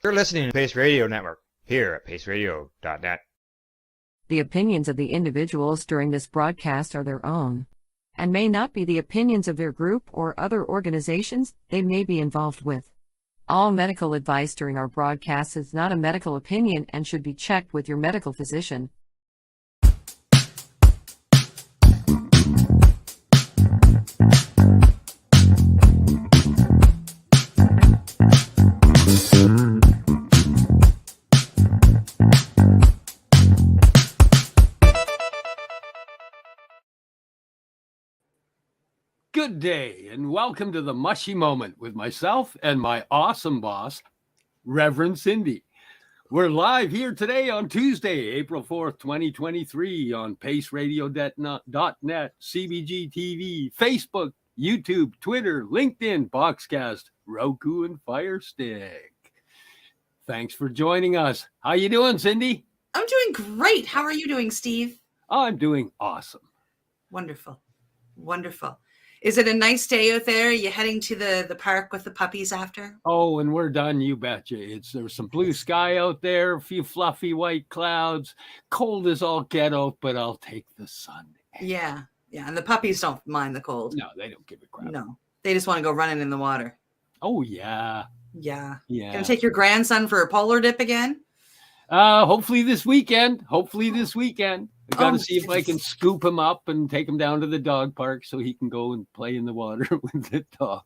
You're listening to Pace Radio Network here at paceradio.net. The opinions of the individuals during this broadcast are their own and may not be the opinions of their group or other organizations they may be involved with. All medical advice during our broadcast is not a medical opinion and should be checked with your medical physician. Good day, and welcome to the Mushie Moment with myself and my awesome boss, Reverend Cindy. We're live here today on Tuesday, April 4th, 2023 on paceradio.net, CBG TV, Facebook, YouTube, Twitter, LinkedIn, Boxcast, Roku, and Fire Stick. Thanks for joining us. How you doing, Cindy? I'm doing great. How are you doing, Steve? I'm doing awesome. Wonderful. Wonderful. Is it a nice day out there? Are you heading to the park with the puppies after? Oh, and we're done, you betcha. There's some blue sky out there, a few fluffy white clouds, cold as all get out, but I'll take the sun. Yeah. And the puppies don't mind the cold. No, they don't give a crap. No, they just want to go running in the water. Oh, yeah. Gonna take your grandson for a polar dip again? Hopefully this weekend. I got to see if I can scoop him up and take him down to the dog park so he can go and play in the water with the dog.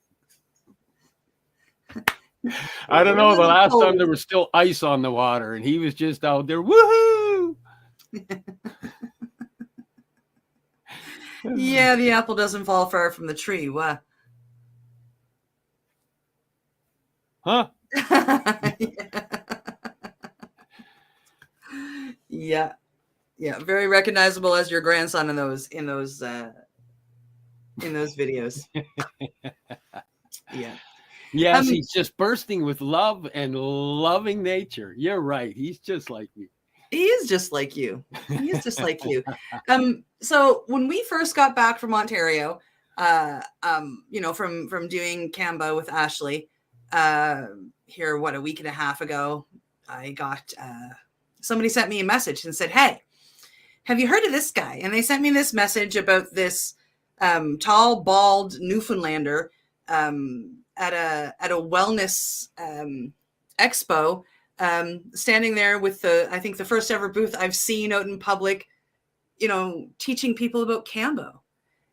I don't know. The last time there was still ice on the water and he was just out there. Woohoo! Yeah, the apple doesn't fall far from the tree. What? Huh? Yeah, very recognizable as your grandson in those videos. Yeah. Yes, he's just bursting with love and loving nature. You're right. He's just like me. He is just like you. So when we first got back from Ontario, from doing Kambo with Ashley, here, a week and a half ago, I got somebody sent me a message and said, "Hey, have you heard of this guy?" And they sent me this message about this tall, bald Newfoundlander at a wellness expo, standing there with I think the first ever booth I've seen out in public, teaching people about Kambo.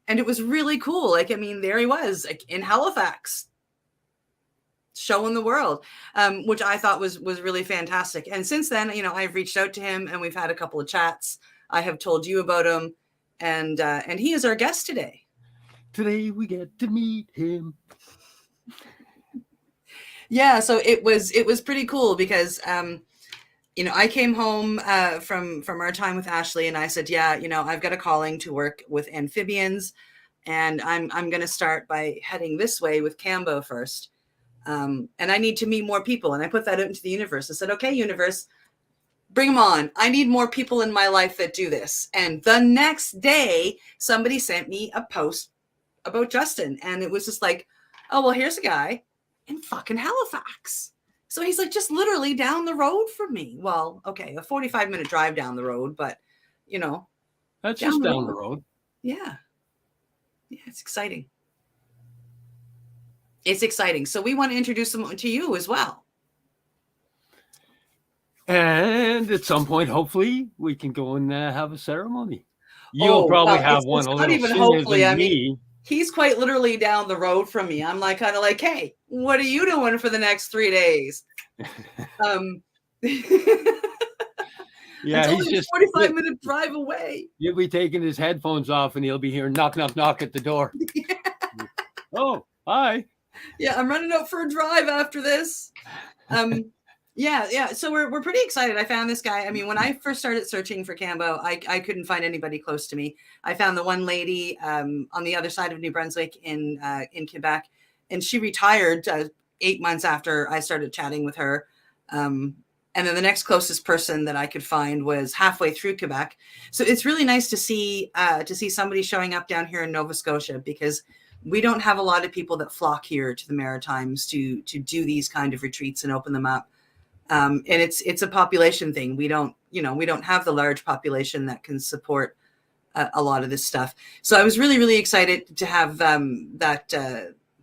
And it was really cool. There he was, in Halifax, showing the world, which I thought was really fantastic. And since then, I've reached out to him and we've had a couple of chats. I have told you about him, and he is our guest today. Today we get to meet him. Yeah, so it was pretty cool because I came home from our time with Ashley, and I said, I've got a calling to work with amphibians, and I'm going to start by heading this way with Kambo first. And I need to meet more people. And I put that out into the universe. I said, okay, universe, bring them on. I need more people in my life that do this. And the next day, somebody sent me a post about Justin. And it was just like, oh, well, here's a guy in fucking Halifax. So he's like just literally down the road from me. Well, okay, a 45-minute drive down the road, but, That's just down the road. Yeah. Yeah, it's exciting. It's exciting. So we want to introduce them to you as well. And at some point, hopefully, we can go and have a ceremony. You'll probably have one a little sooner than me. He's quite literally down the road from me. I'm kind of like, hey, what are you doing for the next 3 days? Yeah, he's just 45-minute drive away. You'll be taking his headphones off, and he'll be here knock, knock, knock at the door. Yeah. Oh, hi. Yeah, I'm running out for a drive after this. Yeah. So we're pretty excited. I found this guy. When I first started searching for Kambo, I couldn't find anybody close to me. I found the one lady on the other side of New Brunswick in Quebec, and she retired 8 months after I started chatting with her. And then the next closest person that I could find was halfway through Quebec. So it's really nice to see somebody showing up down here in Nova Scotia, because we don't have a lot of people that flock here to the Maritimes to do these kind of retreats and open them up. And it's a population thing. We don't have the large population that can support a lot of this stuff. So I was really, really excited to have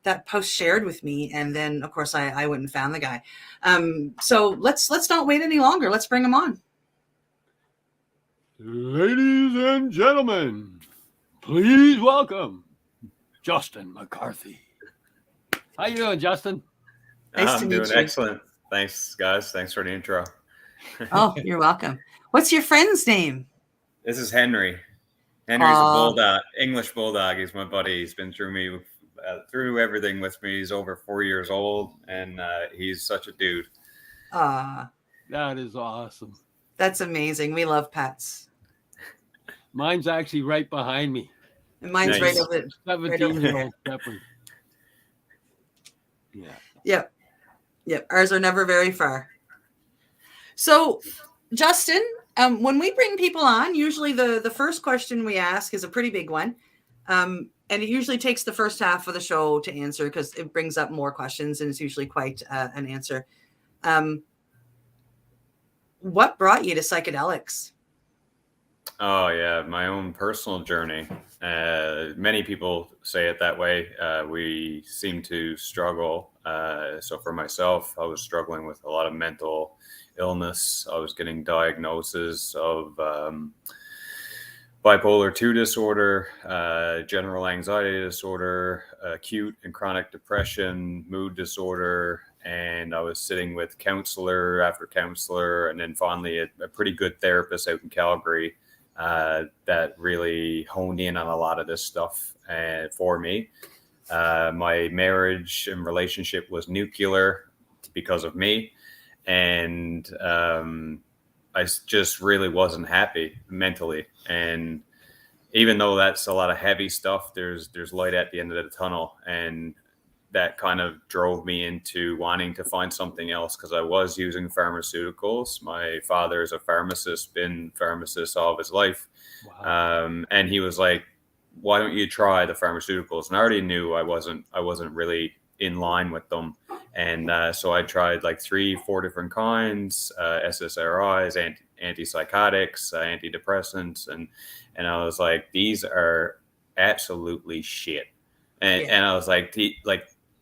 that post shared with me. And then, of course, I went and found the guy. So let's not wait any longer. Let's bring him on. Ladies and gentlemen, please welcome Justin McCarthy. How you doing, Justin? Nice to I'm meet doing you. excellent. Thanks, guys. Thanks for the intro. Oh, you're welcome. What's your friend's name? This is Henry. Henry's a bulldog, English bulldog. He's my buddy. He's been through everything with me. He's over 4 years old, and he's such a dude. That is awesome. That's amazing. We love pets. Mine's actually right behind me. And mine's Nice. right over. 17-year-old Pepper. Yeah. Yep. Ours are never very far. So, Justin, when we bring people on, usually the first question we ask is a pretty big one. And it usually takes the first half of the show to answer because it brings up more questions and it's usually quite an answer. What brought you to psychedelics? Oh, yeah. My own personal journey. Many people say it that way. We seem to struggle. So for myself, I was struggling with a lot of mental illness. I was getting diagnoses of bipolar 2 disorder, general anxiety disorder, acute and chronic depression, mood disorder. And I was sitting with counselor after counselor, and then finally a pretty good therapist out in Calgary that really honed in on a lot of this stuff for me. My marriage and relationship was nuclear because of me. And I just really wasn't happy mentally. And even though that's a lot of heavy stuff, there's light at the end of the tunnel. And that kind of drove me into wanting to find something else because I was using pharmaceuticals. My father is a pharmacist, been pharmacist all of his life. Wow. And he was like, why don't you try the pharmaceuticals? And I already knew I wasn't really in line with them. And so I tried like 3-4 different kinds, SSRIs, antipsychotics, antidepressants. And I was like, these are absolutely shit. And I was like,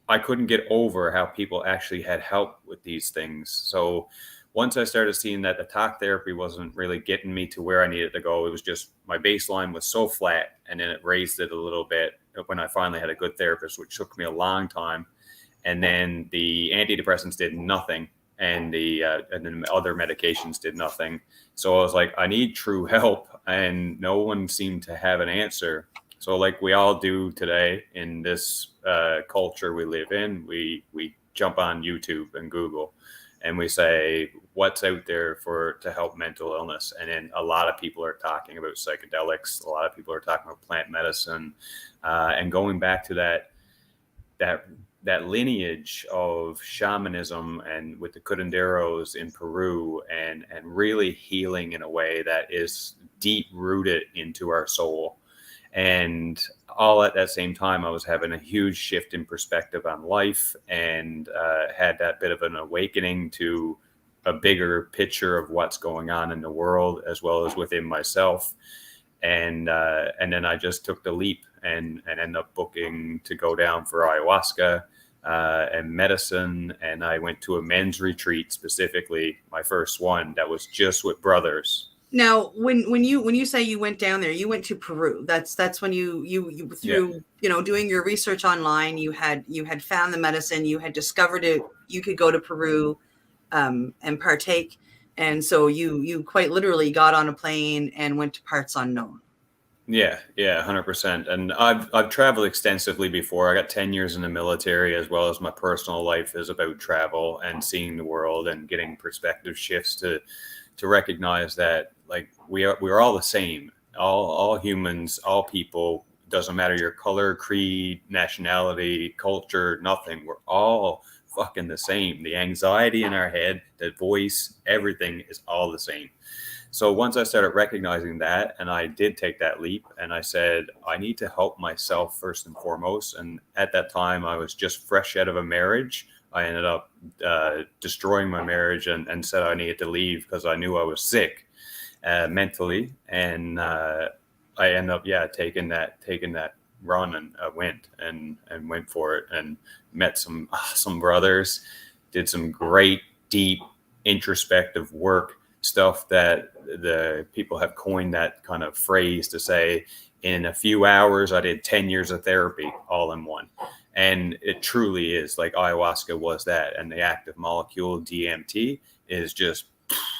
I couldn't get over how people actually had help with these things. So once I started seeing that the talk therapy wasn't really getting me to where I needed to go, it was just my baseline was so flat, and then it raised it a little bit when I finally had a good therapist, which took me a long time. And then the antidepressants did nothing, and then other medications did nothing. So I was like, I need true help, and no one seemed to have an answer. So like we all do today in this culture we live in, we jump on YouTube and Google, and we say, what's out there to help mental illness? And then a lot of people are talking about psychedelics. A lot of people are talking about plant medicine, and going back to that lineage of shamanism and with the curanderos in Peru, and really healing in a way that is deep rooted into our soul. And all at that same time, I was having a huge shift in perspective on life, and had that bit of an awakening to a bigger picture of what's going on in the world as well as within myself. And then I just took the leap and ended up booking to go down for ayahuasca and medicine. And I went to a men's retreat, specifically my first one that was just with brothers. Now, when you say you went down there, you went to Peru. That's when you through doing your research online, you had found the medicine, you had discovered it. You could go to Peru and partake, and so you quite literally got on a plane and went to parts unknown. Yeah, 100%. And I've traveled extensively before. I got 10 years in the military, as well as my personal life is about travel and seeing the world and getting perspective shifts to recognize that like we're all the same, all humans, all people. Doesn't matter your color, creed, nationality, culture, nothing. We're all fucking the same. The anxiety in our head, the voice, everything is all the same. So once I started recognizing that, and I did take that leap, and I said, I need to help myself first and foremost. And at that time, I was just fresh out of a marriage. I ended up destroying my marriage and said I needed to leave because I knew I was sick mentally. And I ended up, taking that run, and went for it, and met some awesome brothers, did some great, deep, introspective work, stuff that the people have coined that kind of phrase to say, in a few hours, I did 10 years of therapy all in one. And it truly is like ayahuasca was that. And the active molecule DMT is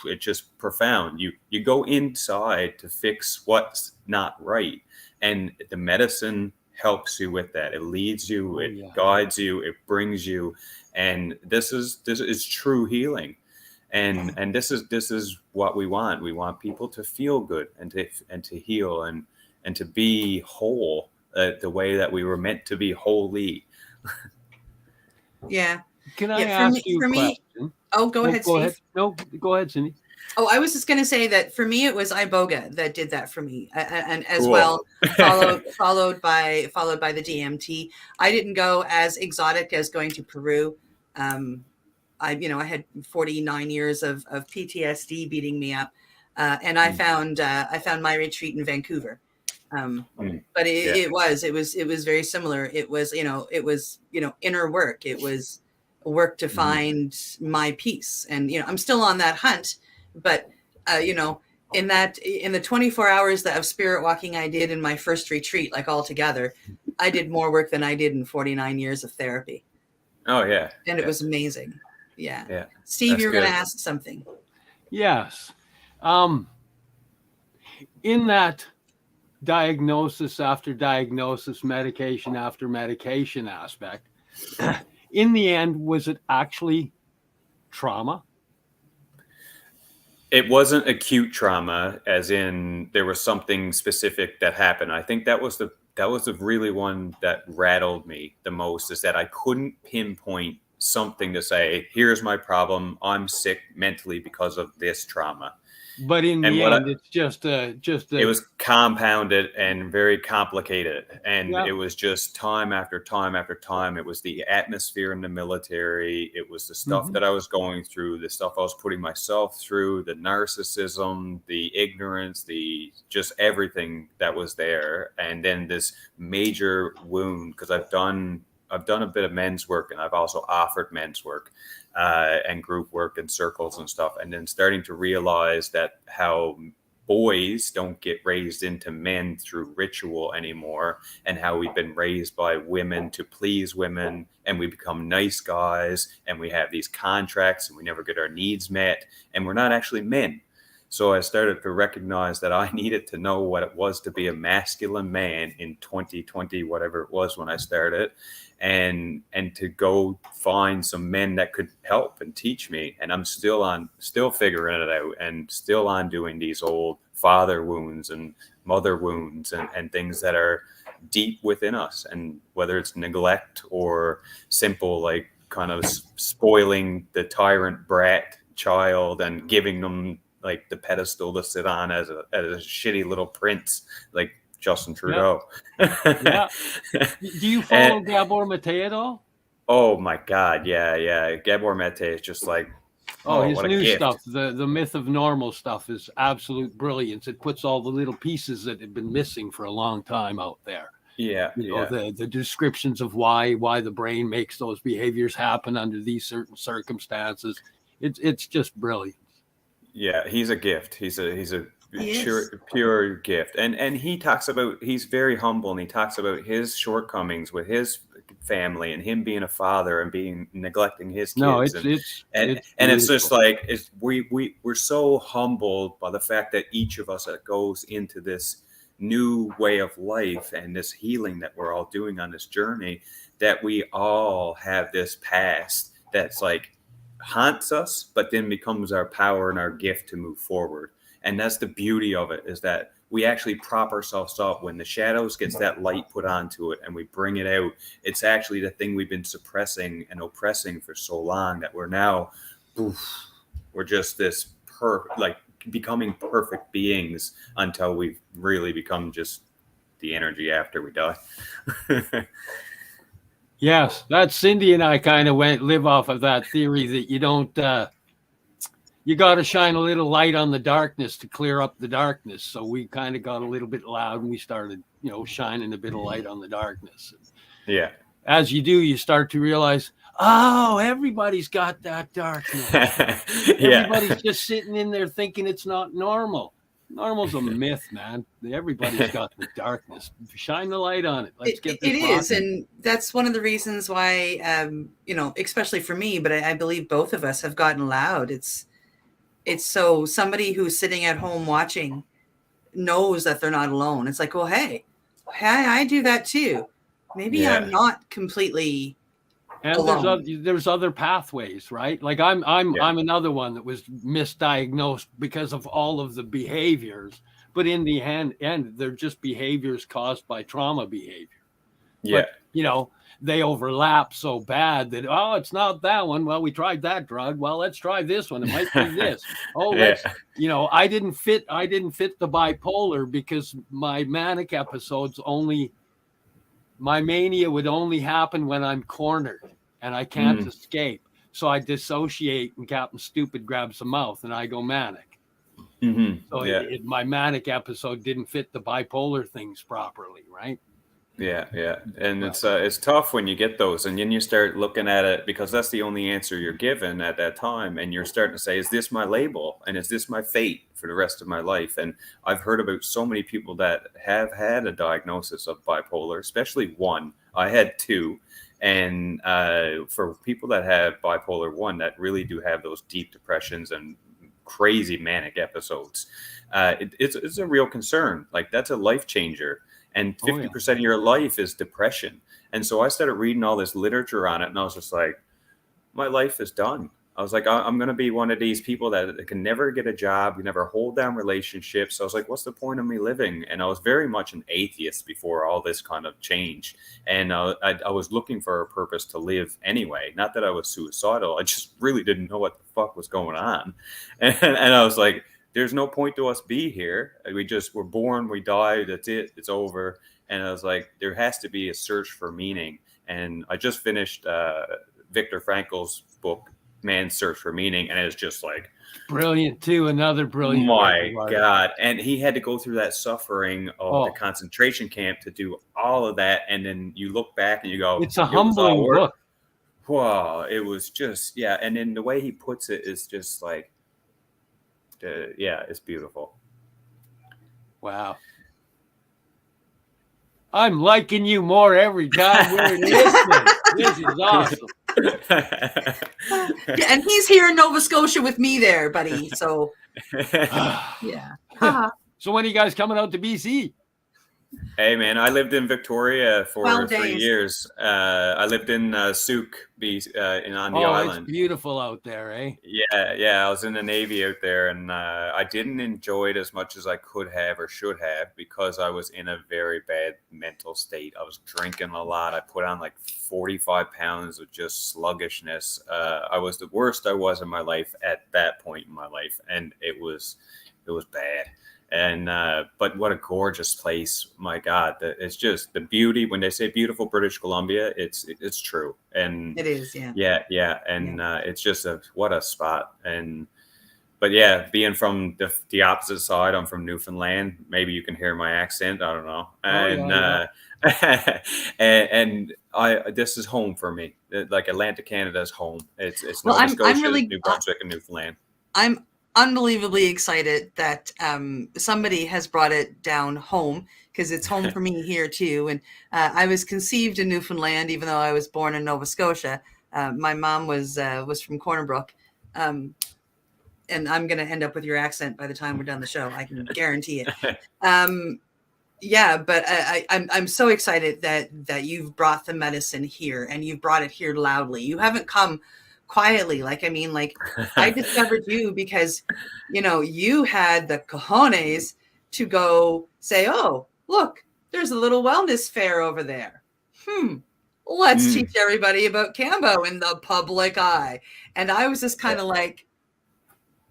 it's just profound. You go inside to fix what's not right. And the medicine helps you with that. It leads you, it guides you, it brings you. And this is true healing. And this is what we want. We want people to feel good and to heal and to be whole, the way that we were meant to be holy. Yeah. Can I ask you a question? Oh, go ahead, Steve. Ahead. No, go ahead, Cindy. Oh, I was just going to say that for me, it was Iboga that did that for me, and as Cool. well, followed by the DMT. I didn't go as exotic as going to Peru. I had 49 years of PTSD beating me up, and I found my retreat in Vancouver. But it was very similar. It was inner work. It was work to find my peace, and I'm still on that hunt. But in the 24 hours of spirit walking I did in my first retreat, like all together, I did more work than I did in 49 years of therapy. Oh yeah, and it was amazing. Yeah. Steve, you're going to ask something. Yes. In that diagnosis after diagnosis, medication after medication aspect, in the end, was it actually trauma? It wasn't acute trauma, as in there was something specific that happened. I think that was the really one that rattled me the most, is that I couldn't pinpoint something to say, here's my problem, I'm sick mentally because of this trauma. But in the end, it's just it was compounded and very complicated. And Yeah. it was just time after time after time. It was the atmosphere in the military. It was the stuff that I was going through, the stuff I was putting myself through, the narcissism, the ignorance, the just everything that was there. And then this major wound, because I've done a bit of men's work, and I've also offered men's work and group work and circles and stuff. And then starting to realize that how boys don't get raised into men through ritual anymore, and how we've been raised by women to please women, and we become nice guys, and we have these contracts, and we never get our needs met, and we're not actually men. So I started to recognize that I needed to know what it was to be a masculine man in 2020, whatever it was when I started, and to go find some men that could help and teach me. And I'm still figuring it out, and still on doing these old father wounds and mother wounds and things that are deep within us. And whether it's neglect or simple, like kind of spoiling the tyrant brat child and giving them like the pedestal to sit on as a shitty little prince, like Justin Trudeau. Yeah. Do you follow Gabor Mate at all? Oh my God. Yeah. Gabor Mate is just like, his what a new gift. stuff, the myth of normal stuff, is absolute brilliance. It puts all the little pieces that have been missing for a long time out there. Yeah. The descriptions of why the brain makes those behaviors happen under these certain circumstances. It's just brilliant. Yeah, he's a gift. He's a pure gift. And he talks about, he's very humble, and he talks about his shortcomings with his family, and him being a father and neglecting his kids. No, it's just like, we're so humbled by the fact that each of us that goes into this new way of life and this healing that we're all doing on this journey, that we all have this past that's like haunts us, but then becomes our power and our gift to move forward. And that's the beauty of it, is that we actually prop ourselves up when the shadows gets that light put onto it, and we bring it out. It's actually the thing we've been suppressing and oppressing for so long, that we're now, we're just this becoming perfect beings, until we've really become just the energy after we die. Yes, that's Cindy and I kind of live off of that theory that you don't. You got to shine a little light on the darkness to clear up the darkness. So we kind of got a little bit loud, and we started, shining a bit of light on the darkness. Yeah. As you do, you start to realize, oh, everybody's got that darkness. Everybody's just sitting in there thinking it's not normal. Normal's a myth, man. Everybody's got the darkness. Shine the light on it. Let's get this. It is, and that's one of the reasons why, especially for me, but I believe both of us have gotten loud. It's so somebody who's sitting at home watching knows that they're not alone. It's like, oh, hey, I do that too. Maybe I'm not completely alone. There's other pathways, right? Like I'm another one that was misdiagnosed because of all of the behaviors, but in the end they're just behaviors caused by trauma behavior. Yeah. But, they overlap so bad that, oh, it's not that one. Well, we tried that drug. Well, let's try this one. It might be this. Oh, let's, I didn't fit the bipolar because my manic episodes my mania would only happen when I'm cornered and I can't escape. So I dissociate and Captain Stupid grabs the mouth and I go manic. Mm-hmm. So my manic episode didn't fit the bipolar things properly, right? Yeah. And it's tough when you get those and then you start looking at it because that's the only answer you're given at that time. And you're starting to say, is this my label? And is this my fate for the rest of my life? And I've heard about so many people that have had a diagnosis of bipolar, especially one. I had two. And for people that have bipolar 1 that really do have those deep depressions and crazy manic episodes, it's a real concern. Like that's a life changer. And 50% of your life is depression. And so I started reading all this literature on it. And I was just like, my life is done. I was like, I'm going to be one of these people that can never get a job. You never hold down relationships. So I was like, what's the point of me living? And I was very much an atheist before all this kind of change. And I was looking for a purpose to live anyway. Not that I was suicidal. I just really didn't know what the fuck was going on. And I was like, there's no point to us be here. We're born, we die, that's it, it's over. And I was like, there has to be a search for meaning. And I just finished Viktor Frankl's book, Man's Search for Meaning, and it's just like brilliant too. Another brilliant. My God. And he had to go through that suffering of the concentration camp to do all of that. And then you look back and you go, it's a humbling book. Wow, it was just, and then the way he puts it is just like, it's beautiful. Wow. I'm liking you more every time we're listening. This is awesome. And he's here in Nova Scotia with me there, buddy. So, yeah. So when are you guys coming out to BC? Hey, man, I lived in Victoria for 3 years. I lived in Souk, on the island. It's beautiful out there, eh? Yeah. I was in the Navy out there, and I didn't enjoy it as much as I could have or should have because I was in a very bad mental state. I was drinking a lot. I put on like 45 pounds of just sluggishness. I was the worst I was in my life at that point in my life, and it was bad. And but what a gorgeous place. My God, it's just the beauty. When they say beautiful British Columbia, it's true. And it is. And it's just what a spot. But being from the opposite side, I'm from Newfoundland. Maybe you can hear my accent. I don't know. And this is home for me. Like Atlantic Canada is home. It's Nova Scotia, New Brunswick, and Newfoundland. I'm unbelievably excited that somebody has brought it down home because it's home for me here too. And I was conceived in Newfoundland, even though I was born in Nova Scotia. My mom was from Corner Brook. And I'm going to end up with your accent by the time we're done the show. I can guarantee it. But I'm so excited that you've brought the medicine here and you've brought it here loudly. You haven't come quietly. I discovered you because, you had the cojones to go say, oh, look, there's a little wellness fair over there. Let's teach everybody about Kambo in the public eye. And I was just kind of like,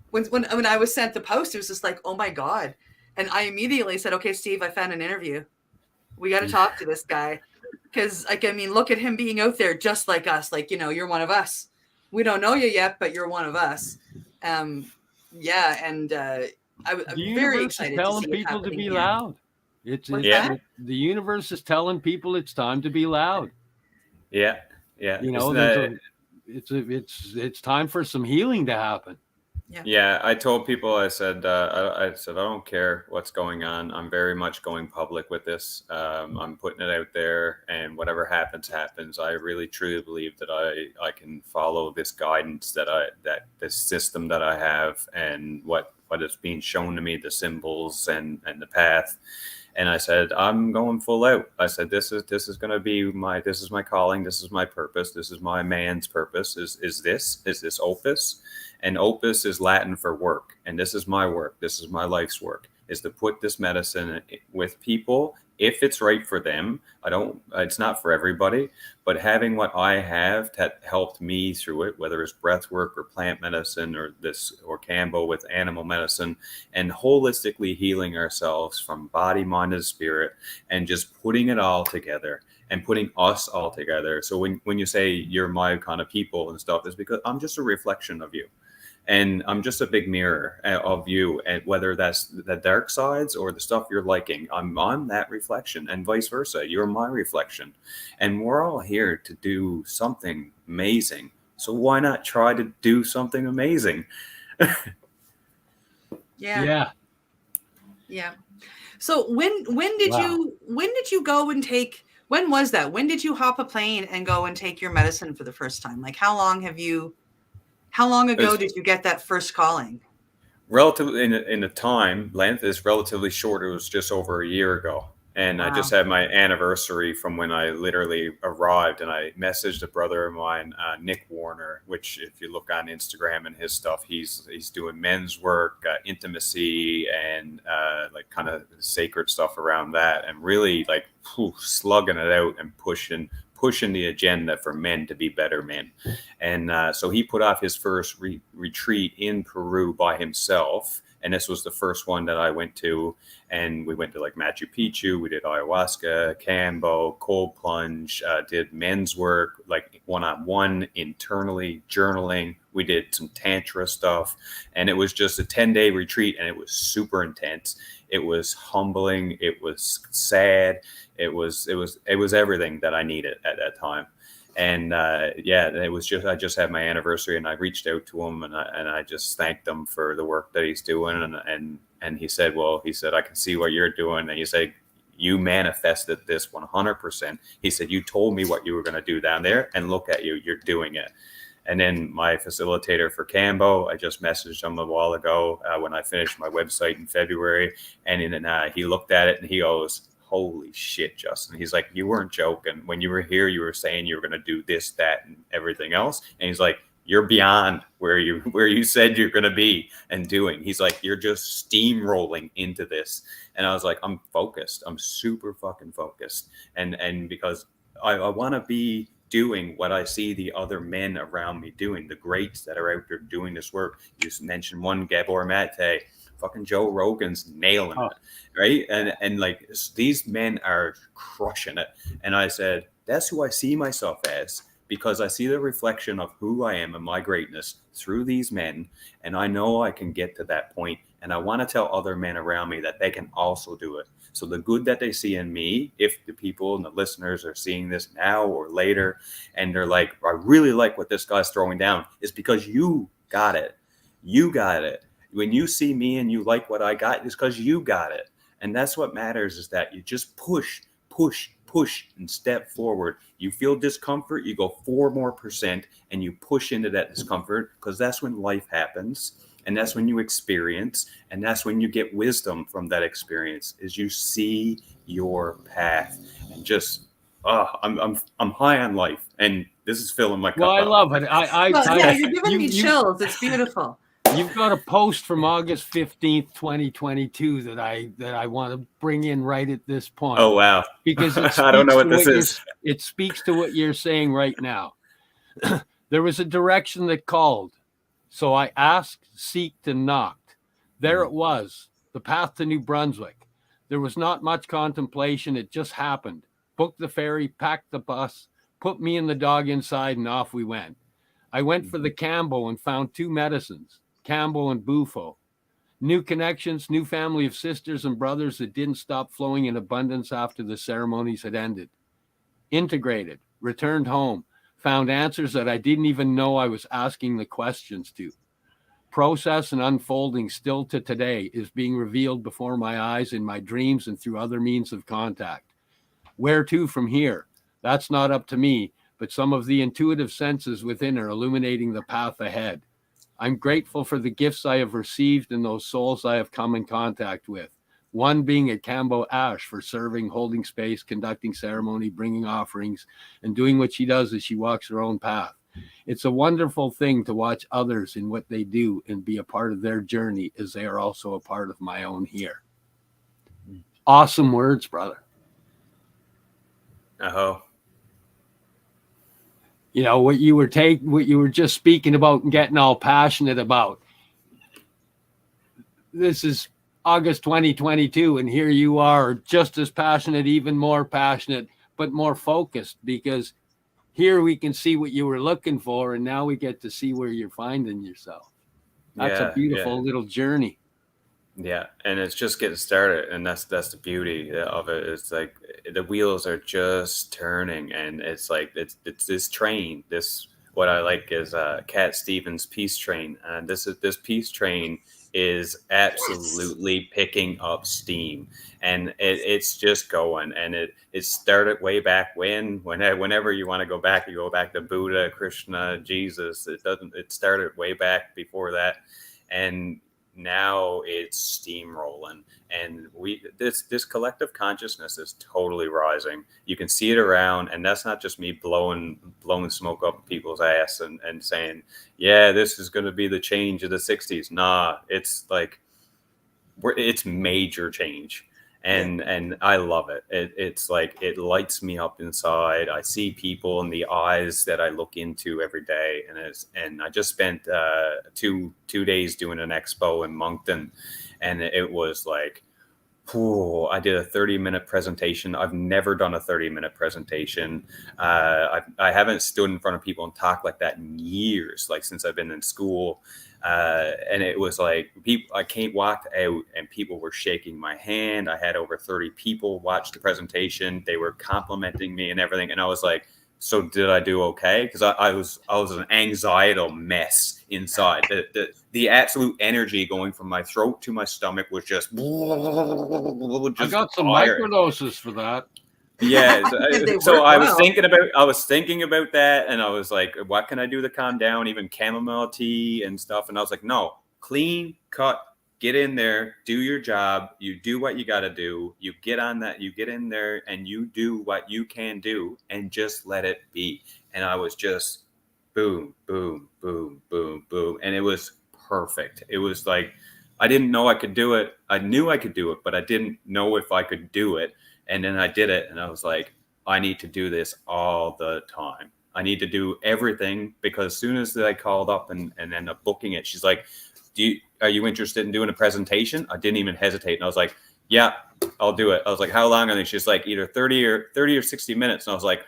when I was sent the post, it was just like, oh my God. And I immediately said, okay, Steve, I found an interview. We got to talk to this guy. Because, like, I mean, look at him being out there just like us. Like, you know, you're one of us. We don't know you yet, but you're one of us. Yeah, and I'm The very universe is excited to telling see it people to happening be here. loud. What's Yeah. that? The universe is telling people it's time to be loud. Yeah. You know, it's time for some healing to happen. Yeah, I told people, I said, I said, I don't care what's going on. I'm very much going public with this. I'm putting it out there, and whatever happens, happens. I really truly believe that I can follow this guidance that this system that I have, and what is being shown to me, the symbols and the path. And I said, I'm going full out. I said, this is going to be this is my calling. This is my purpose. This is my man's purpose. Is this opus? And opus is Latin for work. And this is my work. This is my life's work, is to put this medicine with people if it's right for them. It's not for everybody, but having what I have that helped me through it, whether it's breath work or plant medicine or Kambo with animal medicine, and holistically healing ourselves from body, mind, and spirit, and just putting it all together and putting us all together. So when you say you're my kind of people and stuff, it's because I'm just a reflection of you. And I'm just a big mirror of you, and whether that's the dark sides or the stuff you're liking, I'm on that reflection, and vice versa. You're my reflection, and we're all here to do something amazing. So why not try to do something amazing? Yeah. So when did you go and take? When was that? When did you hop a plane and go and take your medicine for the first time? Like, how long ago did you get that first calling? Relatively in the time length is relatively short. It was just over a year ago. And wow. I just had my anniversary from when I literally arrived, and I messaged a brother of mine, Nick Warner, which if you look on Instagram and his stuff, he's doing men's work, intimacy, and like kind of sacred stuff around that, and really like slugging it out and pushing the agenda for men to be better men. And so he put off his first retreat in Peru by himself. And this was the first one that I went to. And we went to like Machu Picchu. We did ayahuasca, Kambo, cold plunge, did men's work, like one-on-one, internally, journaling. We did some Tantra stuff. And it was just a 10-day retreat. And it was super intense. It was humbling. It was sad. It was everything that I needed at that time. And it was just, I just had my anniversary, and I reached out to him, and I just thanked him for the work that he's doing. And he said, I can see what you're doing. And he said, you manifested this 100%. He said, you told me what you were going to do down there, and look at you, you're doing it. And then my facilitator for Kambo, I just messaged him a while ago when I finished my website in February. And then he looked at it and he goes, holy shit, Justin. He's like, you weren't joking. When you were here, you were saying you were going to do this, that, and everything else. And he's like, you're beyond where you said you're going to be and doing. He's like, you're just steamrolling into this. And I was like, I'm focused. I'm super fucking focused. And because I want to be doing what I see the other men around me doing, the greats that are out there doing this work. You just mentioned one, Gabor Mate. Fucking Joe Rogan's nailing it, right? And like these men are crushing it. And I said, that's who I see myself as, because I see the reflection of who I am and my greatness through these men. And I know I can get to that point. And I want to tell other men around me that they can also do it. So the good that they see in me, if the people and the listeners are seeing this now or later, and they're like, I really like what this guy's throwing down, is because you got it. You got it. When you see me and you like what I got, it's because you got it. And that's what matters, is that you just push, and step forward. You feel discomfort, you go 4% more, and you push into that discomfort, because that's when life happens. And that's when you experience, and that's when you get wisdom from that experience, is you see your path. And just, I'm high on life. And this is filling my cup. Well, I love it. You're giving me chills. It's beautiful. You've got a post from August 15th, 2022 that I want to bring in right at this point. Oh, wow. Because I don't know what this is. It speaks to what you're saying right now. There was a direction that called. So I asked, seeked, and knocked. There it was, the path to New Brunswick. There was not much contemplation. It just happened. booked the ferry, packed the bus, put me and the dog inside, and off we went. I went for the Kambo and found 2 medicines, Kambo and Bufo. New connections, new family of sisters and brothers that didn't stop flowing in abundance after the ceremonies had ended. Integrated, returned home, found answers that I didn't even know I was asking the questions to. Process and unfolding still to today is being revealed before my eyes in my dreams and through other means of contact. Where to from here? That's not up to me, but some of the intuitive senses within are illuminating the path ahead. I'm grateful for the gifts I have received and those souls I have come in contact with. One being at Kambo Ash for serving, holding space, conducting ceremony, bringing offerings, and doing what she does as she walks her own path. It's a wonderful thing to watch others in what they do and be a part of their journey as they are also a part of my own here. Awesome words, brother. Oh. You know, what you were just speaking about and getting all passionate about. This is August 2022, and here you are just as passionate, even more passionate, but more focused, because here we can see what you were looking for, and now we get to see where you're finding yourself. That's a beautiful little journey. Yeah, and it's just getting started, and that's the beauty of it. It's like the wheels are just turning, and it's like it's this train. This, what I like is Cat Stevens' Peace Train, and this Peace Train is absolutely picking up steam, and it's just going. And it started way back whenever you want to go back, you go back to Buddha, Krishna, Jesus. It started way back before that, and now it's steamrolling, and this collective consciousness is totally rising. You can see it around, and that's not just me blowing smoke up people's ass and saying, yeah, this is going to be the change of the 60s. Nah, it's like it's major change. And I love it. It's like it lights me up inside. I see people in the eyes that I look into every day, and I just spent 2 days doing an expo in Moncton, and it was like, I did a 30-minute presentation. I've never done a 30-minute presentation. I haven't stood in front of people and talked like that in years, like since I've been in school. And it was like I walked out and people were shaking my hand. I had over 30 people watch the presentation. They were complimenting me and everything. And I was like, so did I do okay? Because I was an anxiety mess inside. The absolute energy going from my throat to my stomach was just I got some microdoses for that. Yeah, so I was thinking about that, and I was like, what can I do to calm down? Even chamomile tea and stuff. And I was like, no, clean cut, get in there, do your job. You do what you got to do. You get on that, you get in there, and you do what you can do, and just let it be. And I was just boom, boom, boom, boom, boom, and it was perfect. It was like I didn't know I could do it. I knew I could do it, but I didn't know if I could do it. And then I did it, and I was like, I need to do this all the time. I need to do everything, because as soon as I called up and ended up booking it, she's like, are you interested in doing a presentation? I didn't even hesitate. And I was like, yeah, I'll do it. I was like, how long? And she's like, either 30 or 60 minutes. And I was like,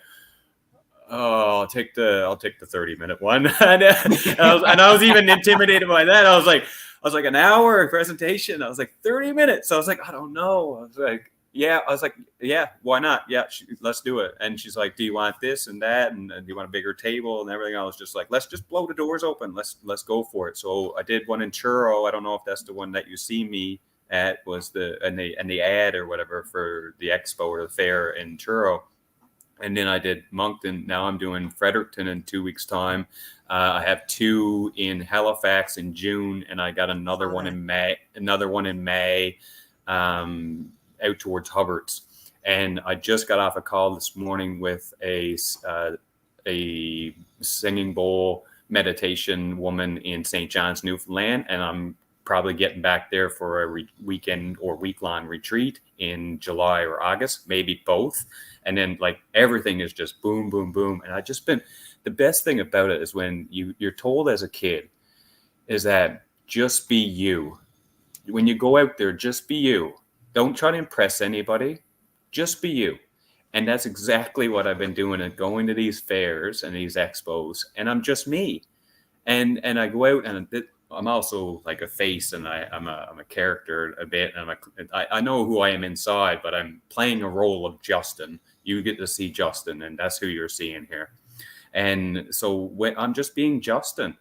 oh, I'll take the 30-minute one. and I was even intimidated by that. I was like, an hour presentation. I was like, 30 minutes. So I was like, I don't know. I was like, yeah, why not? Yeah, let's do it. And she's like, do you want this and that? And do you want a bigger table and everything? I was just like, let's just blow the doors open. Let's go for it. So I did one in Churro. I don't know if that's the one that you see me at, was the ad or whatever for the expo or the fair in Churro. And then I did Moncton. Now I'm doing Fredericton in 2 weeks' time. I have 2 in Halifax in June, and I got another one in May. Out towards Hubbards. And I just got off a call this morning with a singing bowl meditation woman in St. John's, Newfoundland, and I'm probably getting back there for a weekend or week-long retreat in July or August, maybe both. And then like everything is just boom, boom, boom. And the best thing about it is when you're told as a kid is that just be you. When you go out there, just be you. Don't try to impress anybody. Just be you. And that's exactly what I've been doing, and going to these fairs and these expos, and I'm just me. And I go out, and I'm also like a face, and I'm a character a bit, and I know who I am inside, but I'm playing a role of Justin. You get to see Justin, and that's who you're seeing here. And so when I'm just being Justin,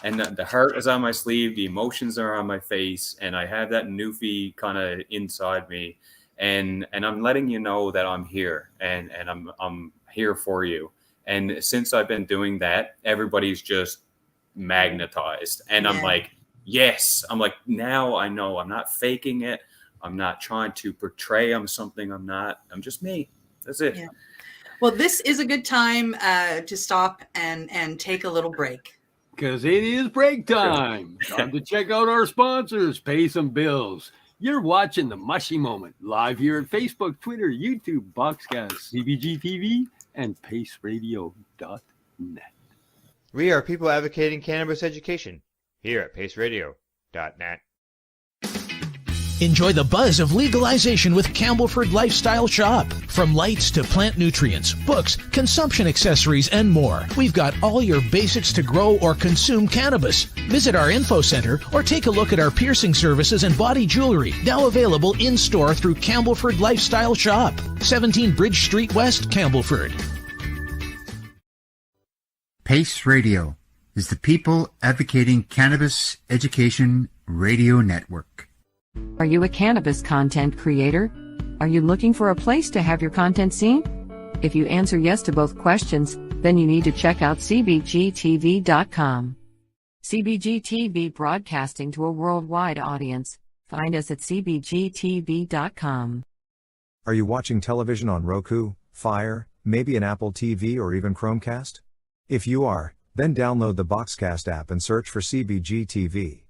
and the heart is on my sleeve, the emotions are on my face, and I have that newfie kind of inside me. And I'm letting you know that I'm here, and I'm here for you. And since I've been doing that, everybody's just magnetized, and I'm like, yes, I'm like, now I know I'm not faking it. I'm not trying to portray I'm something I'm not. I'm just me. That's it. Yeah. Well, this is a good time to stop and take a little break. Because it is break time. Time to check out our sponsors, pay some bills. You're watching the Mushie Moment live here at Facebook, Twitter, YouTube, Boxcast, CBG TV, and paceradio.net. We are people advocating cannabis education here at paceradio.net. Enjoy the buzz of legalization with Campbellford Lifestyle Shop. From lights to plant nutrients, books, consumption accessories, and more, we've got all your basics to grow or consume cannabis. Visit our info center or take a look at our piercing services and body jewelry, now available in-store through Campbellford Lifestyle Shop, 17 Bridge Street West, Campbellford. Pace Radio is the people advocating cannabis education radio network. Are you a cannabis content creator? Are you looking for a place to have your content seen? If you answer yes to both questions, then you need to check out cbgtv.com. CBG TV broadcasting to a worldwide audience. Find us at cbgtv.com. Are you watching television on Roku, Fire, maybe an Apple TV or even Chromecast? If you are, then download the Boxcast app and search for CBG TV.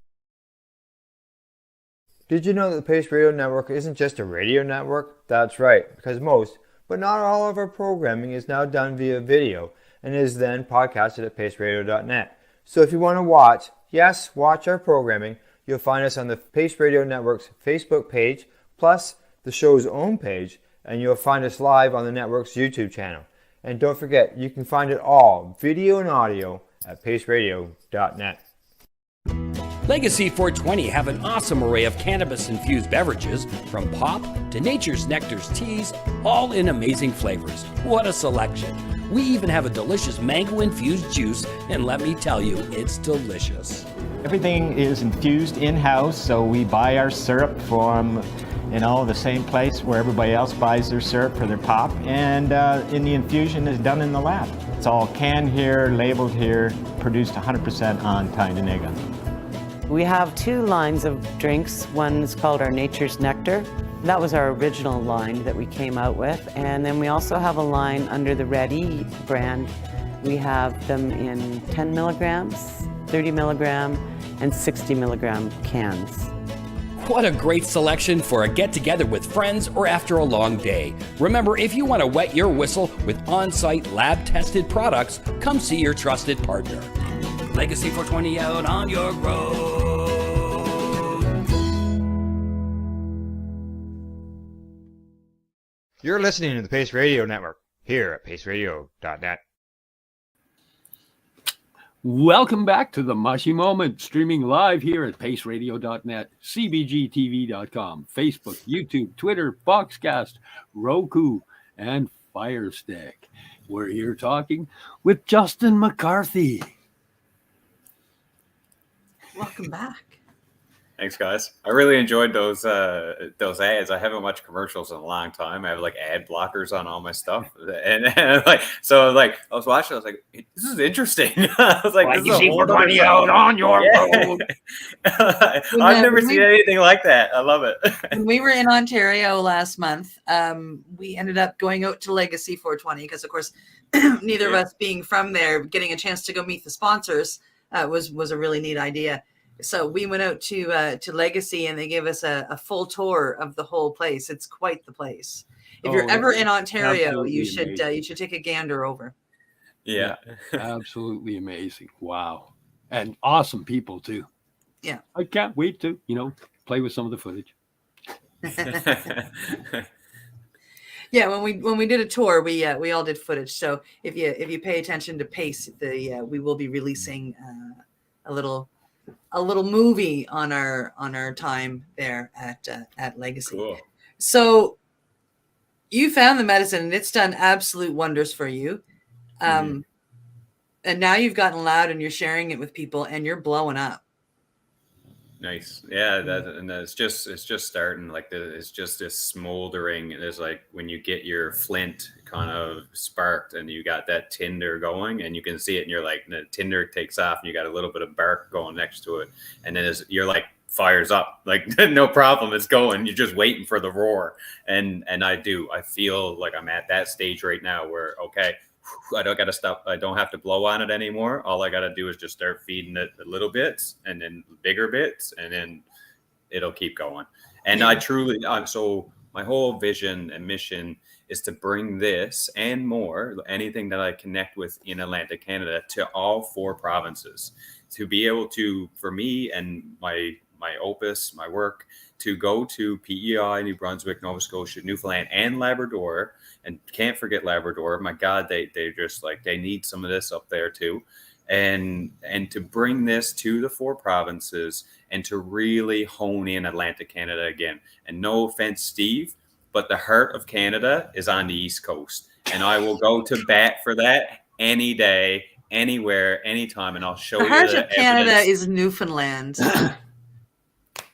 Did you know that the Pace Radio Network isn't just a radio network? That's right, because most, but not all of our programming is now done via video and is then podcasted at paceradio.net. So if you want to watch our programming, you'll find us on the Pace Radio Network's Facebook page, plus the show's own page, and you'll find us live on the network's YouTube channel. And don't forget, you can find it all, video and audio, at paceradio.net. Legacy 420 have an awesome array of cannabis-infused beverages, from pop to Nature's Nectar's teas, all in amazing flavors. What a selection! We even have a delicious mango-infused juice, and let me tell you, it's delicious. Everything is infused in-house, so we buy our syrup from, the same place where everybody else buys their syrup for their pop, and the infusion is done in the lab. It's all canned here, labeled here, produced 100% on Tyndonega. We have two lines of drinks. One is called our Nature's Nectar. That was our original line that we came out with. And then we also have a line under the Red E brand. We have them in 10 milligrams, 30 milligram, and 60 milligram cans. What a great selection for a get-together with friends or after a long day. Remember, if you want to wet your whistle with on-site lab-tested products, come see your trusted partner. Legacy 420 out on your road. You're listening to the Pace Radio Network here at paceradio.net. Welcome back to the Mushie Moment, streaming live here at paceradio.net, cbgtv.com, Facebook, YouTube, Twitter, Boxcast, Roku, and Fire Stick. We're here talking with Justin McCarthy. Welcome back. Thanks, guys. I really enjoyed those ads. I haven't watched commercials in a long time. I have like ad blockers on all my stuff, and I was watching. I was like, "This is interesting." I was like, "This is a whole other out on your road." I've never seen anything like that. I love it. When we were in Ontario last month, we ended up going out to Legacy 420 because, of course, neither of us being from there, getting a chance to go meet the sponsors was a really neat idea. So we went out to Legacy, and they gave us a full tour of the whole place. It's quite the place. If you're ever in Ontario, you should take a gander over. Yeah. Absolutely amazing. Wow. And awesome people too. Yeah. I can't wait to, play with some of the footage. Yeah, when we did a tour, we all did footage. So if you pay attention to pace, we will be releasing a little movie on our time there at Legacy. Cool. So you found the medicine and it's done absolute wonders for you. And now you've gotten loud and you're sharing it with people and you're blowing up. Nice. Yeah, and it's just starting. Like it's just this smoldering. There's like when you get your flint kind of sparked and you got that tinder going and you can see it and you're like, the tinder takes off and you got a little bit of bark going next to it. And then you're like fires up, like no problem. It's going. You're just waiting for the roar. And I feel like I'm at that stage right now where, okay, I don't got to stop. I don't have to blow on it anymore. All I got to do is just start feeding it the little bits and then bigger bits, and then it'll keep going. And I truly, so my whole vision and mission is to bring this and more, anything that I connect with in Atlantic Canada, to all 4 provinces, to be able to, for me and my opus, my work, to go to PEI, New Brunswick, Nova Scotia, Newfoundland, and Labrador. And can't forget Labrador. My God, they just like, they need some of this up there too. And to bring this to the 4 provinces and to really hone in Atlantic Canada again. And no offense, Steve, but the heart of Canada is on the East Coast. And I will go to bat for that any day, anywhere, anytime. And I'll show you the heart of Canada evidence. is Newfoundland.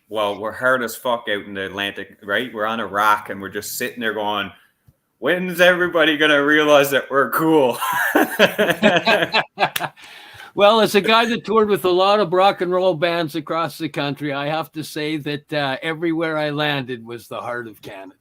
Well, we're hard as fuck out in the Atlantic, right? We're on a rock and we're just sitting there going, when's everybody going to realize that we're cool? Well, as a guy that toured with a lot of rock and roll bands across the country, I have to say that everywhere I landed was the heart of Canada.